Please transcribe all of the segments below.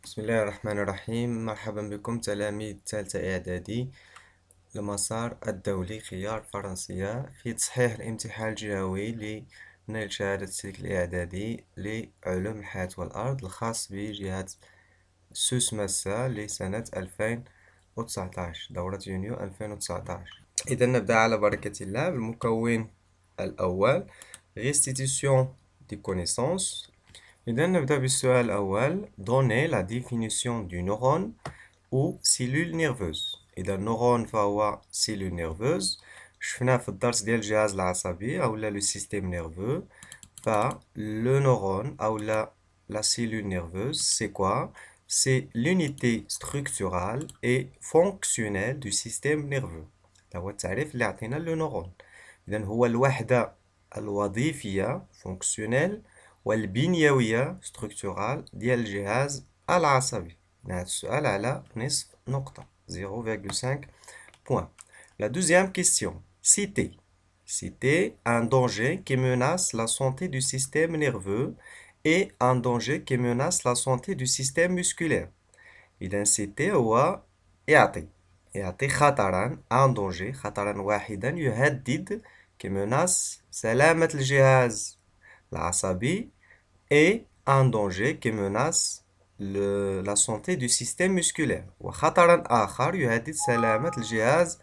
بسم الله الرحمن الرحيم. مرحبا بكم تلاميذ ثالثة إعدادي المسار الدولي خيار فرنسية في تصحيح الامتحان الجهوي لنيل شهادة السلك الإعدادي لعلوم الحياة والأرض الخاص بجهة سوس ماسا لسنة 2019 دورة يونيو 2019. إذا نبدأ على بركة الله بالمكون الأول restitution des connaissances. إذا نبدأ بالسؤال الأول donner la définition du neurone ou cellule nerveuse. إذا neurone فهو cellule nerveuse. شفنا في الدرس ديال الجهاز العصبي أو le système nerveux. Le neurone أو la cellule nerveuse c'est quoi? C'est l'unité structurale et fonctionnelle du système nerveux. هو التعريف اللي عطينا le neurone. إذا هو الوحدة الوظيفية fonctionnelle والبنيوية structurale ديال الجهاز العصبي. هذا السؤال على نصف نقطة 0,5 point. La deuxième question. Citer. Citer un danger qui menace la santé du système nerveux et un danger qui menace la santé du système musculaire. إذا citer هو يعطي خطرا un danger خطرا واحدا يهدد qui menace سلامة الجهاز العصبي et un danger qui menace la santé du système musculaire وخطرا آخر يهدد سلامة الجهاز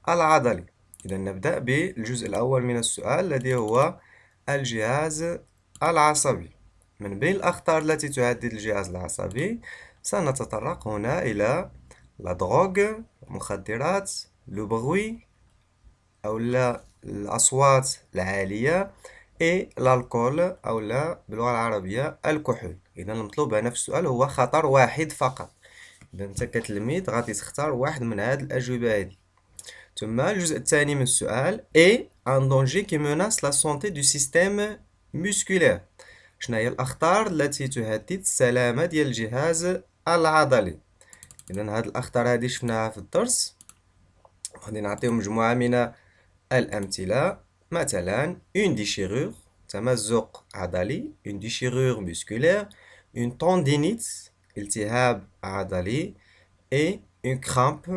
العضلي. إذا نبدأ بالجزء الأول من السؤال الذي هو الجهاز العصبي. من بين الأخطار التي تهدد الجهاز العصبي سنتطرق هنا إلى la drogue المخدرات le bruit أو الأصوات العالية et l'alcool أو باللغة العربية الكحول. إذا المطلوب هنا في السؤال هو خطر واحد فقط. إذا أنت كتلميذ غادي تختار واحد من هاد الأجوبة هادي. ثم الجزء الثاني من السؤال et un danger qui menace la santé du système musculaire. شنو هي الأخطار التي تهدد السلامة ديال الجهاز العضلي؟ إذا هاد الأخطار هادي شفناها في الدرس، غادي نعطيهم مجموعة من الأمثلة. مثلا une déchirure تمزق عضلي، une déchirure musculaire، une tendinite التهاب عضلي، et une crampe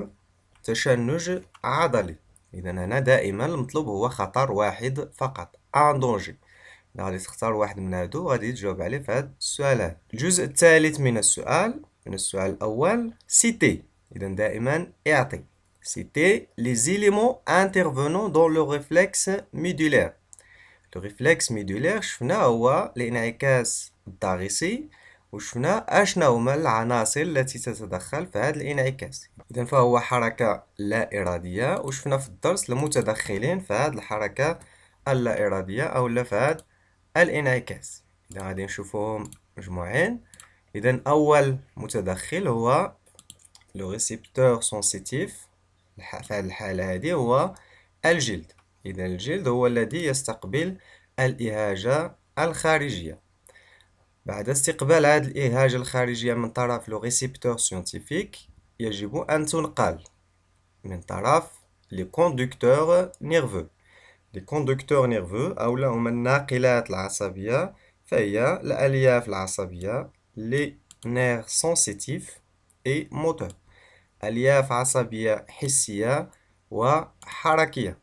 تشنج عضلي. إذا هنا دائما المطلوب هو خطر واحد فقط un danger. غادي تختار واحد من هادو غادي تجاوب عليه في هاد السؤال هذا. الجزء الثالث من السؤال الأول citer. إذا دائما اعطي. Citer les éléments intervenant dans le réflexe médulaire. Le réflexe médulaire شفنا هو الانعكاس الضاغطي، وشفنا أشنا هما العناصر التي تتدخل في هذا الانعكاس. إذا فهو حركة لا إرادية، وشفنا في الدرس المتدخلين في هذه الحركة اللا إرادية أو في هذا الانعكاس. إذا غادي نشوفوهم مجموعين. إذا أول متدخل هو لو ريسبتور سنسيتيف. في هذه الحالة هذه هو الجلد. إذا الجلد هو الذي يستقبل الإهاجة الخارجية. بعد استقبال هذه الإهاجة الخارجية من طرف لو ريسبتور سيانتيفيك يجب أن تنقل من طرف لي كوندكتور نيرفو. لي كوندكتور نيرفو أو هما الناقلات العصبية، فهي الألياف العصبية لي نير سنسيتيف اي موتور، ألياف عصبية حسية وحركية.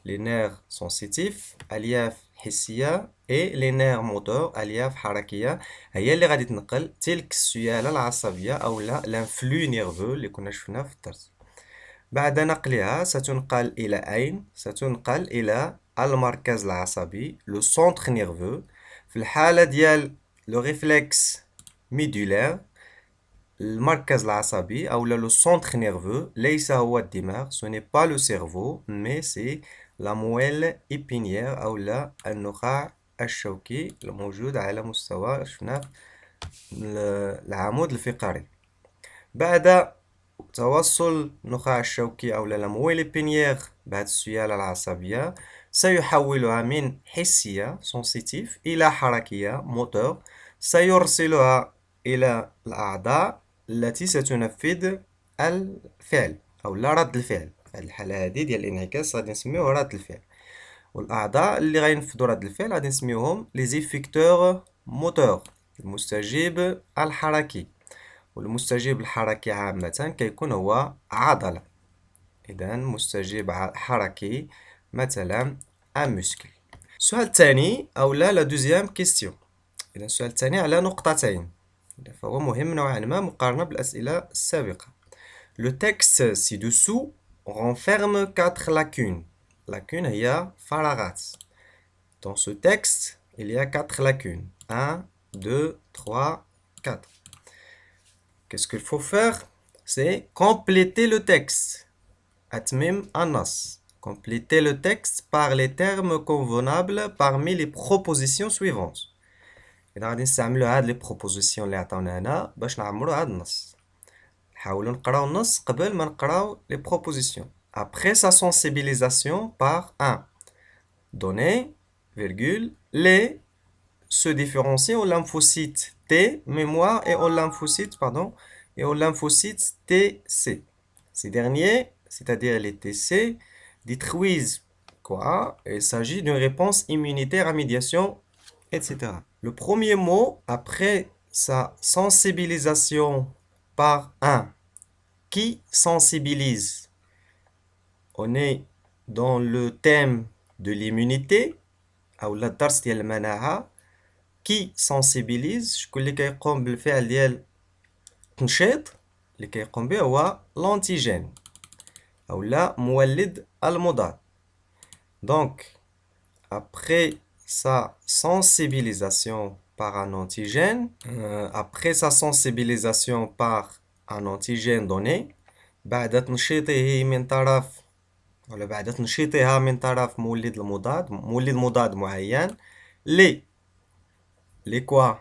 لي نير سنسيتيف ألياف حسية اي لي نير موتور ألياف حركية، هي اللي غادي تنقل تلك السيالة العصبية أو لانفلو نيرفو اللي كنا شفناه في الدرس. بعد نقلها ستنقل إلى أين؟ ستنقل إلى المركز العصبي لو سونتر نيرفو. في الحالة ديال لو ريفلكس ميدولير المركز العصبي أو لو سونتر نيرفو ليس هو الدماغ، ce n'est pas le cerveau mais c'est la moelle épinière أو النخاع الشوكي الموجود على مستوى شفنا العمود الفقري. بعد توصل النخاع الشوكي أو لا مويل épinière بهذه السيالة العصبية سيحولها من حسية sensitive إلى حركية moteur، سيرسلها إلى الأعضاء التي ستنفذ الفعل أو لا رد الفعل. في الحالة هذه ديال الانعكاس غادي نسميوه رد الفعل، والأعضاء اللي غينفذوا رد الفعل غادي نسميوهم لي زيفيكتور موتور المستجيب الحركي. والمستجيب الحركي عامة كيكون هو عضلة. إذا مستجيب حركي مثلا un muscle. السؤال الثاني أو لا دوزيام كيستيون. إذا السؤال الثاني على نقطتين، فهو مهم نوعا ما مقارنة بالأسئلة السابقة. Le texte ci-dessous renferme 4 lacunes. Lacune هي فراغات. Dans ce texte, il y a 4 lacunes. 1, 2, 3, 4. Qu'est-ce qu'il faut faire? C'est compléter le texte. Atmim Anas. Compléter le texte par les termes convenables parmi les propositions suivantes. إذا غادي نستعملو هاد لي بروبوزيسيون اللي عطاونا هنا باش نعمرو هاد النص. نحاولو نقراو النص قبل ما نقراو لي بروبوزيسيون. Après sa sensibilisation par 1. Donner, virgule, les se différencient aux lymphocytes T, mémoire, et aux lymphocytes, TC. Ces derniers, c'est-à-dire les TC, détruisent quoi? Il s'agit d'une réponse immunitaire à médiation, etc. Le premier mot, après sa sensibilisation par 1, qui sensibilise? On est dans le thème de l'immunité, ou la درس ديال المناعة. qui sensibilise شكون اللي كيقوم بالفعل ديال التنشيط اللي كيقوم به هو l'antigène ou la مولد المضاد. Donc après sa sensibilisation par un antigène, donné, بعد تنشيطه من طرف ولا بعد تنشيطها من طرف مولد مضاد معين. لي كوا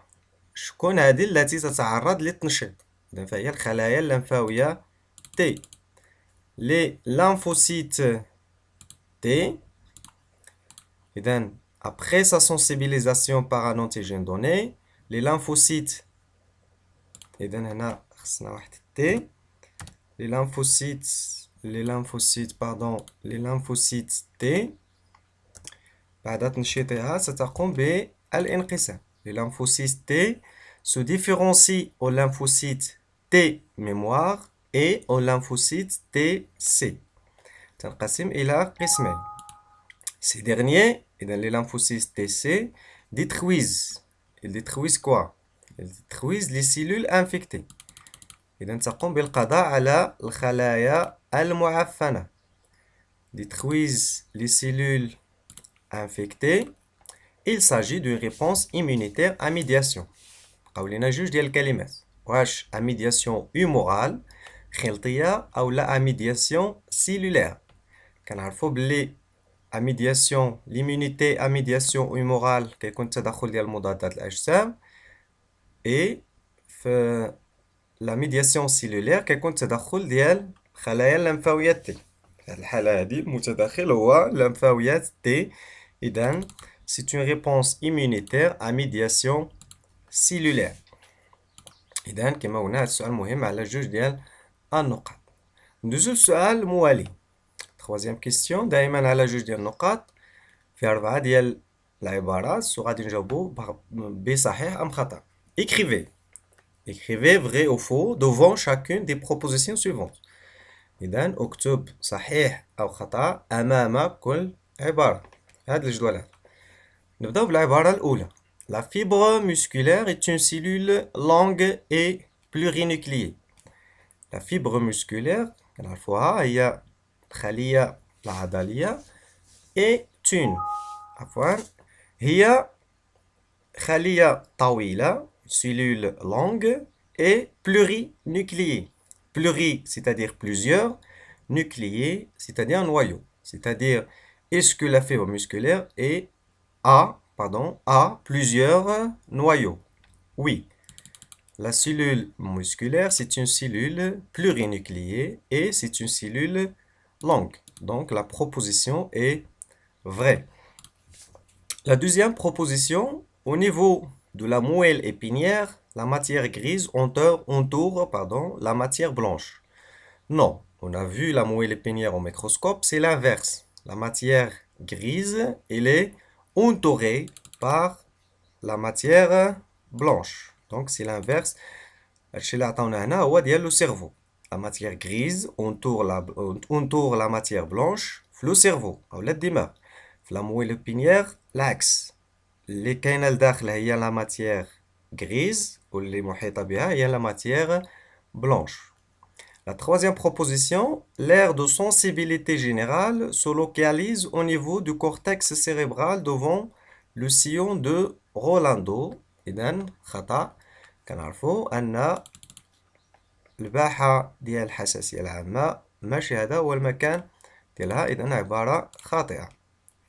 شكون هذه التي تتعرض للتنشيط؟ إذن فهي الخلايا اللمفاوية T. Les lymphocytes T. إذن après sa sensibilisation par un antigène donné, les lymphocytes. إذن هنا خصنا واحد T. Les lymphocytes T بعد تنشيطها ستقوم بالانقسام. Les lymphocytes T se différencient aux lymphocytes T mémoire et aux lymphocytes TC. تنقسم إلى قسمين. Ces derniers, les lymphocytes TC, détruisent. Ils détruisent quoi? Ils détruisent les cellules infectées. إذن تقوم بالقضاء على الخلايا المعفنة. Détruisent les cellules infectées. Il s'agit d'une réponse immunitaire à médiation. قولنا جوج ديال الكلمات. واش à médiation humorale خلطية أو لا à médiation cellulaire. كنعرفو بلي à médiation l'immunité à médiation humorale كيكون التدخل ديال مضادات الأجسام. et في la médiation cellulaire كيكون التدخل ديال خلايا اللمفاويات T. في الحالة هذه المتدخل هو اللمفاويات T. إذن c'est une réponse immunitaire à médiation cellulaire. إذن كما قلنا هذا السؤال مهم على جوج ديال النقاط. ندوزو للسؤال موالي. troisième question دائما على جوج ديال النقاط في 4 ديال العبارات وغادي نجاوبو بصحيح أم خطأ. Écrivez vrai ou faux devant chacune des propositions suivantes. إذن اكتب صحيح أو خطأ أمام كل عبارة. هاد الجدولات. نبداو بالعبارة الأولى. La fibre musculaire est une cellule longue et plurinucléée. La fibre musculaire نعرفوها هي الخلية العضلية est une هي خلية طويلة cellule longue et plurinucléée. Pluri c'est-à-dire plusieurs, nucléé c'est-à-dire noyau. C'est-à-dire est-ce que la fibre musculaire a plusieurs noyaux? Oui. La cellule musculaire, c'est une cellule plurinucléée et c'est une cellule longue. Donc la proposition est vraie. La deuxième proposition, au niveau de la moelle épinière, la matière grise entoure la matière blanche. Non, on a vu la moelle épinière au microscope, c'est l'inverse. La matière grise, elle est entourée par la matière blanche. Donc c'est l'inverse. الشيء اللي عطاونا هنا هو ديال لو سيرفو. La matière grise entoure la matière blanche في لو سيرفو أو الدماغ. في la moelle épinière العكس. اللي كاينة لداخل هي la matière grise واللي محيطة بها هي la matière blanche. La troisième proposition, l'aire de sensibilité générale se localise au niveau du cortex cérébral devant le sillon de Rolando. إذن خطأ. كنعرفوا أن الباحة ديال الحساسية العامة ماشي هذا هو المكان ديالها، إذن عبارة خاطئة.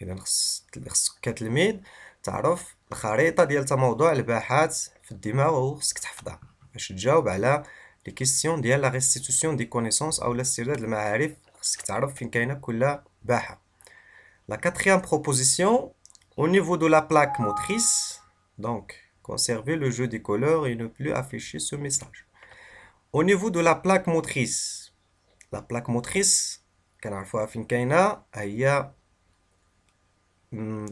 إذن خصك كتلميذ تعرف الخريطة ديال تموضع الباحات في الدماغ وخصك تحفظها باش تجاوب على لي كيسيون ديال لا ريستيتوسيون دي كونيسونس أو استرداد المعارف. خصك تعرف فين كاينة كل باحة. La quatrième proposition, au niveau de la plaque motrice, donc conserver le jeu des couleurs et ne plus afficher ce message. Au niveau de la plaque motrice كنعرفوها فين كاينة، هي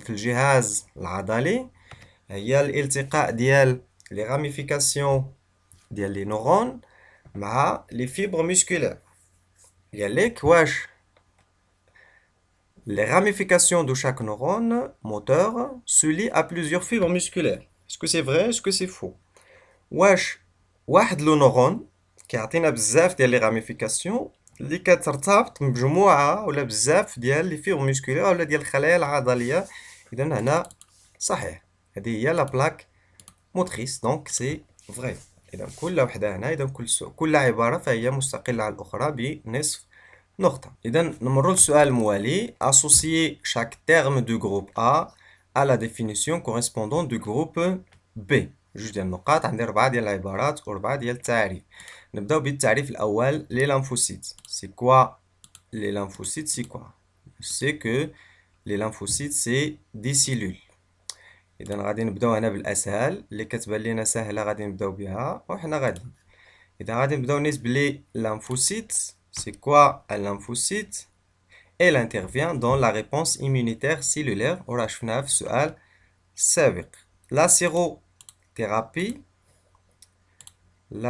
في الجهاز العضلي، هي الالتقاء ديال لي راميفيكاسيون ديال لي نورون مع لي فيبر مسكولير. يالك واش les ramifications de chaque neurone moteur se lient à plusieurs fibres musculaires. Est-ce que c'est vrai? Est-ce que c'est faux? واش واحد لو نورون كيعطينا بزاف ديال لي راميفيكاسيون اللي كترتبط بمجموعة ولا بزاف ديال لي فيبر مسكولير ولا ديال الخلايا العضلية. إذن هنا صحيح، هذه هي لا بلاك موتريس، دونك سي فري. إذن كل وحدة هنا، إذن كل عبارة فهي مستقلة على الأخرى بنصف نقطة. إذا نمروا للسؤال الموالي. Associer chaque terme du groupe A à la définition correspondante du groupe B. جوج ديال النقاط، عندي 4 ديال العبارات و4 ديال التعاريف. نبداو بالتعريف الأول. Les lymphocytes. C'est quoi les lymphocytes? C'est quoi? C'est que les lymphocytes c'est des cellules. إذا غادي نبداو هنا بالأسهل، اللي كتبان لينا سهلة غادي نبداو بها وحنا غادي. إذا غادي نبداو نسبة لي lymphocytes. C'est quoi un lymphocyte? Elle intervient dans la réponse immunitaire cellulaire. وراح شفناها في السؤال السابق. La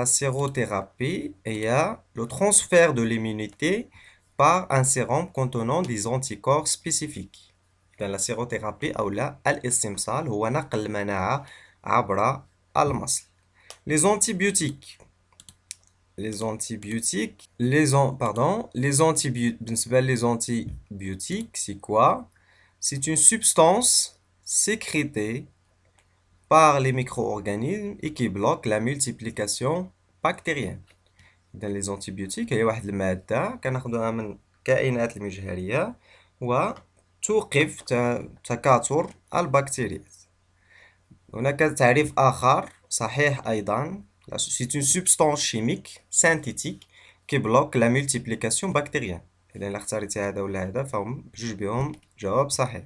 sérothérapie هي le transfert de l'immunité par un sérum contenant des anticorps spécifiques. إذا la sérothérapie أو لا الاستمصال هو نقل المناعة عبر المصل. Les antibiotiques. Les antibiotiques, les antibiotiques, c'est quoi? C'est une substance sécrétée par les micro-organismes et qui bloque la multiplication bactérienne. Dans les antibiotiques, il y a واحد المادة كناخدوها من الكائنات المجهرية وتوقف تكاثر البكتيريات. هناك تعريف آخر صحيح أيضا. C'est une substance chimique synthétique qui bloque la multiplication bactérienne. إذا إلا اختاريتي هذا ولا هذا فهم بجوج بهم جواب صحيح.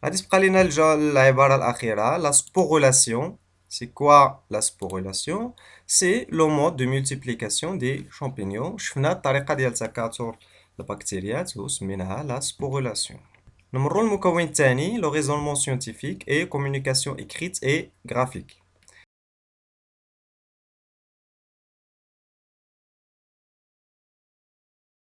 غادي تبقى لينا العبارة الأخيرة. La sporulation. C'est quoi la sporulation? C'est le mode de multiplication des champignons. شفنا الطريقة ديال تكاثر البكتيريات وسميناها la sporulation. نمروا للمكون الثاني. Le raisonnement scientifique et communication écrite et graphique.